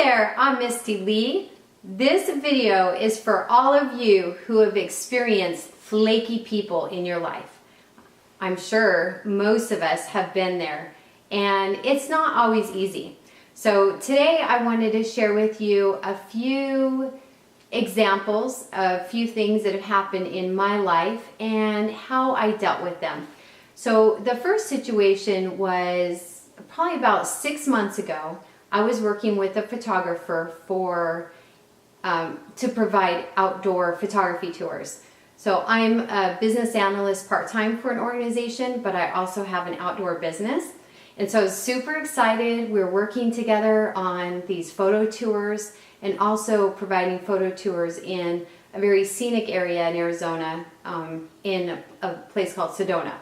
there, I'm Misty Lee. This video is for all of you who have experienced flaky people in your life. I'm sure most of us have been there, and it's not always easy. So today I wanted to share with you a few examples, a few things that have happened in my life and how I dealt with them. So the first situation was probably about 6 months ago. I was working with a photographer to provide outdoor photography tours. So I'm a business analyst part-time for an organization, but I also have an outdoor business. And so I was super excited. We're working together on these photo tours and also providing photo tours in a very scenic area in Arizona, in a place called Sedona.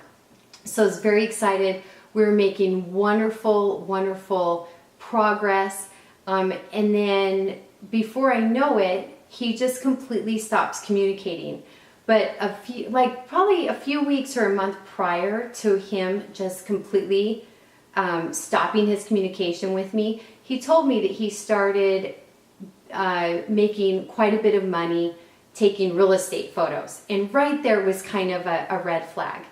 So I was very excited. We were making wonderful, wonderful progress. And then before I know it, he just completely stops communicating. But probably a few weeks or a month prior to him just completely stopping his communication with me, he told me that he started making quite a bit of money taking real estate photos. And right there was kind of a red flag.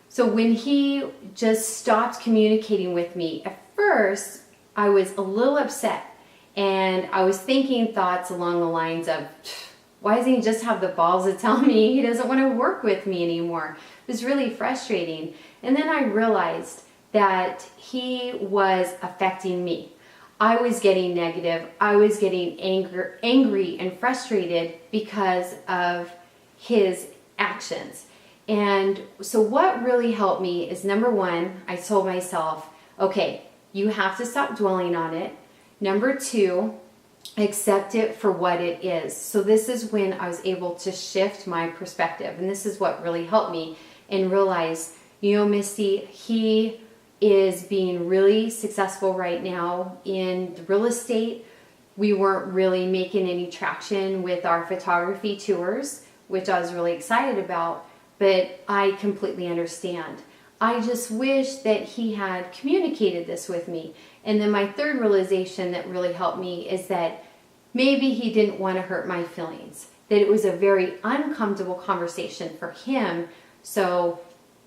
So when he just stopped communicating with me, at first I was a little upset, and I was thinking thoughts along the lines of, why doesn't he just have the balls to tell me he doesn't want to work with me anymore? It was really frustrating. And then I realized that he was affecting me. I was getting negative. I was getting angry and frustrated because of his actions. And so what really helped me is, number one, I told myself, okay, you have to stop dwelling on it. Number two, accept it for what it is. So this is when I was able to shift my perspective. And this is what really helped me and realize, Misty, he is being really successful right now in real estate. We weren't really making any traction with our photography tours, which I was really excited about, but I completely understand. I just wish that he had communicated this with me. And then my third realization that really helped me is that maybe he didn't want to hurt my feelings, that it was a very uncomfortable conversation for him. So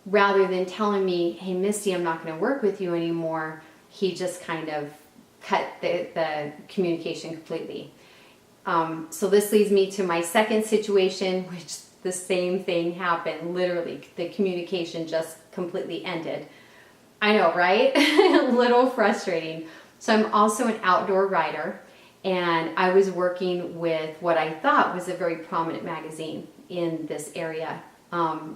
rather than telling me, hey, Misty, I'm not going to work with you anymore, he just kind of cut the communication completely. So this leads me to my second situation, which the same thing happened. Literally, the communication just completely ended. I know, right? A little frustrating. So I'm also an outdoor writer, and I was working with what I thought was a very prominent magazine in this area.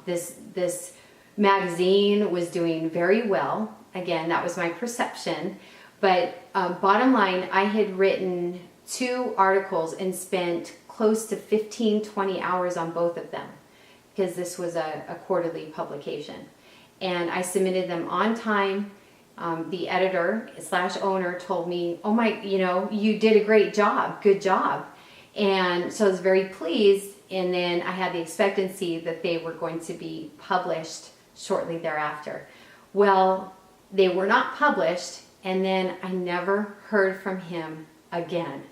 This magazine was doing very well. Again, that was my perception. But bottom line, I had written 2 articles and spent close to 15-20 hours on both of them, because this was a quarterly publication. And I submitted them on time. The editor/owner told me, oh my, you did a great job, good job. And so I was very pleased. And then I had the expectancy that they were going to be published shortly thereafter. Well, they were not published, and then I never heard from him again.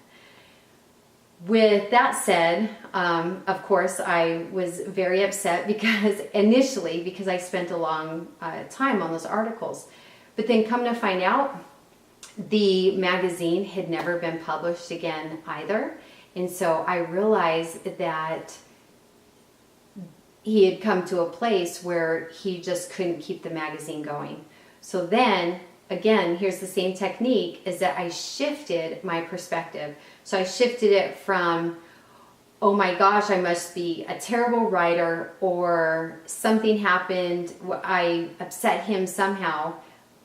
With that said, of course, I was very upset because I spent a long time on those articles. But then come to find out, the magazine had never been published again either. And so I realized that he had come to a place where he just couldn't keep the magazine going. So then, again, here's the same technique, is that I shifted my perspective. So I shifted it from, oh my gosh, I must be a terrible writer, or something happened, I upset him somehow,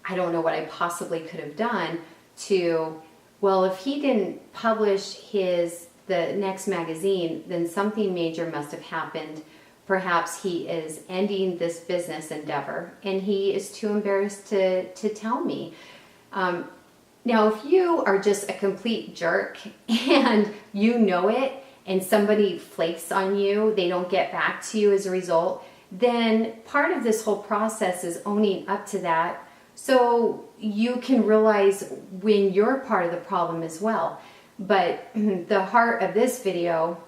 I don't know what I possibly could have done, to, well, if he didn't publish the next magazine, then something major must have happened. Perhaps he is ending this business endeavor, and he is too embarrassed to tell me. Now, if you are just a complete jerk and you know it, and somebody flakes on you, they don't get back to you as a result, then part of this whole process is owning up to that, so you can realize when you're part of the problem as well. But the heart of this video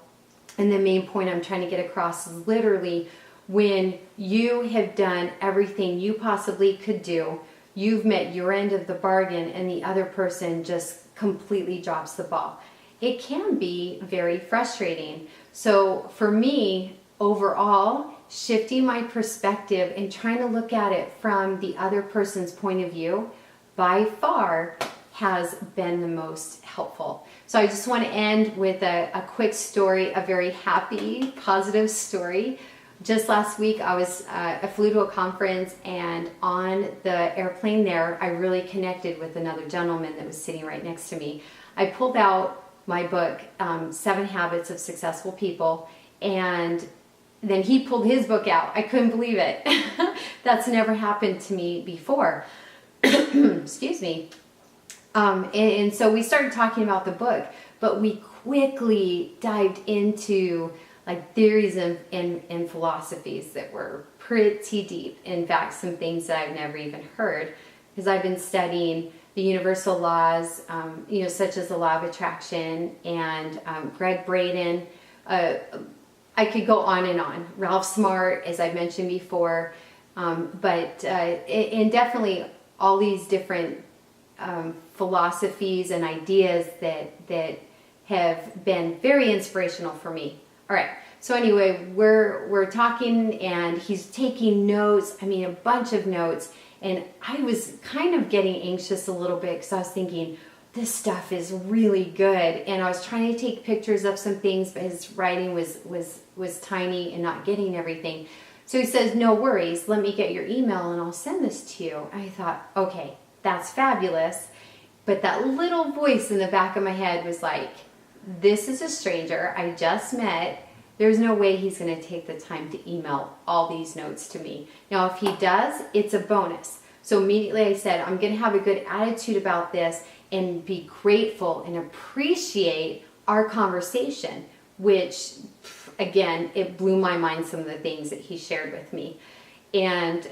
and the main point I'm trying to get across is literally when you have done everything you possibly could do, you've met your end of the bargain and the other person just completely drops the ball. It can be very frustrating. So for me, overall, shifting my perspective and trying to look at it from the other person's point of view by far has been the most helpful. So I just want to end with a quick story, a very happy, positive story. Just last week I flew to a conference, and on the airplane there, I really connected with another gentleman that was sitting right next to me. I pulled out my book, 7 Habits of Successful People, and then he pulled his book out. I couldn't believe it. That's never happened to me before. Excuse me. And so we started talking about the book, but we quickly dived into like theories and philosophies that were pretty deep. In fact, some things that I've never even heard, because I've been studying the universal laws, such as the law of attraction and Greg Braden. I could go on and on. Ralph Smart, as I mentioned before, but definitely all these different philosophies and ideas that have been very inspirational for me. All right. So anyway, we're talking, and he's taking notes. I mean, a bunch of notes, and I was kind of getting anxious a little bit because I was thinking, this stuff is really good, and I was trying to take pictures of some things, but his writing was tiny and not getting everything. So he says, no worries, let me get your email and I'll send this to you. I thought, okay, that's fabulous. But that little voice in the back of my head was like, this is a stranger I just met. There's no way he's going to take the time to email all these notes to me. Now, if he does, it's a bonus. So immediately I said, I'm going to have a good attitude about this and be grateful and appreciate our conversation, which, again, it blew my mind, some of the things that he shared with me. And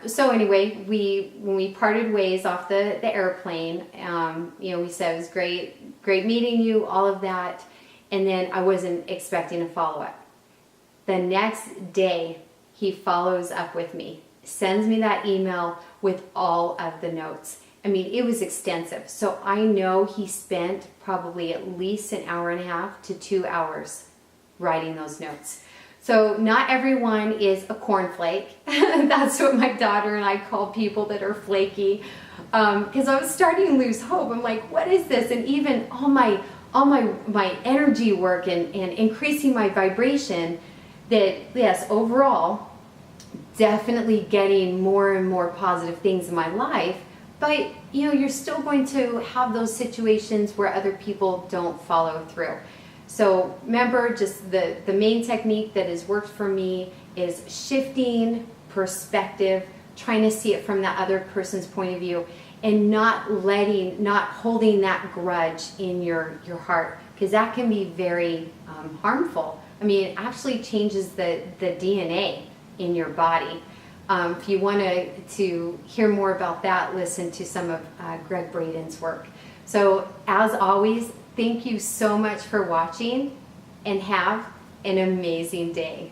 so anyway, when we parted ways off the airplane, we said it was great meeting you, all of that. And then I wasn't expecting a follow-up. The next day, he follows up with me, sends me that email with all of the notes. I mean, it was extensive. So I know he spent probably at least an hour and a half to 2 hours writing those notes. So not everyone is a cornflake. That's what my daughter and I call people that are flaky. Because I was starting to lose hope. I'm like, what is this? And even all my energy work and increasing my vibration, that yes, overall, definitely getting more and more positive things in my life. But you're still going to have those situations where other people don't follow through. So remember, just the main technique that has worked for me is shifting perspective, trying to see it from that other person's point of view, and not holding that grudge in your heart, because that can be very harmful. I mean, it actually changes the DNA in your body. If you want to hear more about that, listen to some of Greg Braden's work. So as always, thank you so much for watching, and have an amazing day.